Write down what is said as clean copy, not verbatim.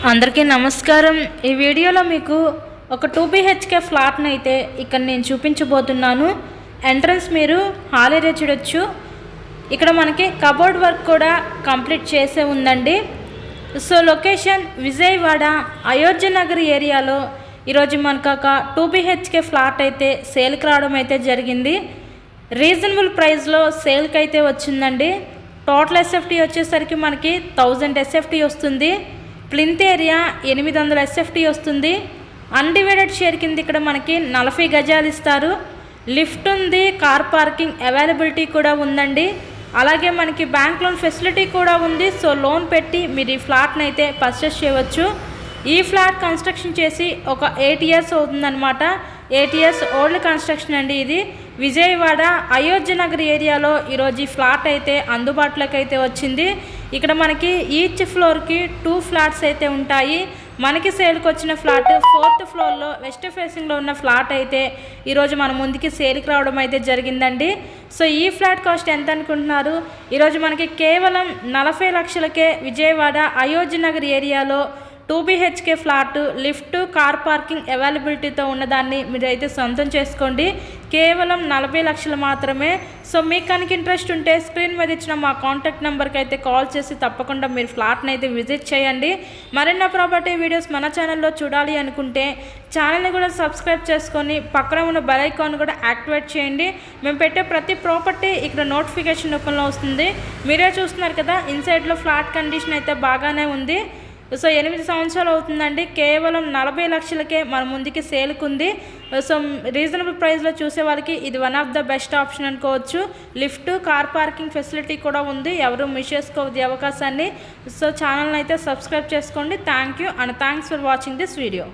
అందరికీ నమస్కారం। ఈ వీడియోలో మీకు ఒక 2 BHK ఫ్లాట్ని అయితే ఇక్కడ నేను చూపించబోతున్నాను। ఎంట్రన్స్ మీరు హాల్ ఏరియా చూడొచ్చు। ఇక్కడ మనకి కబోర్డ్ వర్క్ కూడా కంప్లీట్ చేసే ఉందండి। సో లొకేషన్ విజయవాడ అయోధ్య నగర్ ఏరియాలో ఈరోజు మనకు ఒక 2 BHK ఫ్లాట్ అయితే సేల్కి రావడం అయితే జరిగింది। రీజనబుల్ ప్రైస్లో సేల్కి అయితే వచ్చిందండి। టోటల్ ఎస్ఎఫ్టీ వచ్చేసరికి మనకి 1000 ఎస్ఎఫ్టీ వస్తుంది। ప్లింత్ ఏరియా 800 ఎస్ఎఫ్టీ వస్తుంది। అన్డివైడెడ్ షేర్ కింద ఇక్కడ మనకి 40 గజాలు ఇస్తారు। లిఫ్ట్ ఉంది, కార్ పార్కింగ్ అవైలబిలిటీ కూడా ఉందండి। అలాగే మనకి బ్యాంక్ లోన్ ఫెసిలిటీ కూడా ఉంది। సో లోన్ పెట్టి మీరు ఈ ఫ్లాట్ని అయితే పర్చేస్ చేయవచ్చు। ఈ ఫ్లాట్ కన్స్ట్రక్షన్ చేసి ఒక 8 ఇయర్స్ అవుతుందన్నమాట। 8 ఇయర్స్ ఓల్డ్ కన్స్ట్రక్షన్ అండి। ఇది విజయవాడ అయోధ్య నగర్ ఏరియాలో ఈరోజు ఈ ఫ్లాట్ అయితే అందుబాటులోకి అయితే వచ్చింది। ఇక్కడ మనకి ఈచ్ ఫ్లోర్కి 2 ఫ్లాట్స్ అయితే ఉంటాయి। మనకి సేల్కి వచ్చిన ఫ్లాట్ 4th ఫ్లోర్లో వెస్ట్ ఫేసింగ్లో ఉన్న ఫ్లాట్ అయితే ఈరోజు మన ముందుకి సేల్కి రావడం అయితే జరిగిందండి। సో ఈ ఫ్లాట్ కాస్ట్ ఎంత అనుకుంటున్నారు? ఈరోజు మనకి కేవలం 40 లక్షలకే విజయవాడ అయోధ్య నగర్ ఏరియాలో 2 BHK flat lift car parking అవైలబిలిటీతో ఉన్నదాన్ని మీరు అయితే సొంతం చేసుకోండి। కేవలం 40 లక్షలు మాత్రమే। సో మీకు కనుక ఇంట్రెస్ట్ ఉంటే స్క్రీన్ మీద ఇచ్చిన మా కాంటాక్ట్ నెంబర్కి అయితే కాల్ చేసి తప్పకుండా మీరు ఫ్లాట్ని అయితే విజిట్ చేయండి। మరిన్ని ప్రాపర్టీ వీడియోస్ మన ఛానల్లో చూడాలి అనుకుంటే ఛానల్ని కూడా సబ్స్క్రైబ్ చేసుకొని పక్కన ఉన్న బెల్ ఐకాన్ కూడా యాక్టివేట్ చేయండి। మేము పెట్టే ప్రతి ప్రాపర్టీ ఇక్కడ నోటిఫికేషన్ రూపంలో వస్తుంది। మీరే చూస్తున్నారు కదా, ఇన్సైడ్లో ఫ్లాట్ కండిషన్ అయితే బాగానే ఉంది। సో 8 సంవత్సరాలు అవుతుందండి। కేవలం 40 లక్షలకే మన ముందుకి సేల్కి ఉంది। సో రీజనబుల్ ప్రైస్లో చూసే వాళ్ళకి ఇది one of the best option అనుకోవచ్చు। లిఫ్ట్ కార్ పార్కింగ్ ఫెసిలిటీ కూడా ఉంది, ఎవరు మిస్ చేసుకోవద్దు అవకాశాన్ని। సో ఛానల్ని అయితే సబ్స్క్రైబ్ చేసుకోండి। Thank you and thanks for watching this video.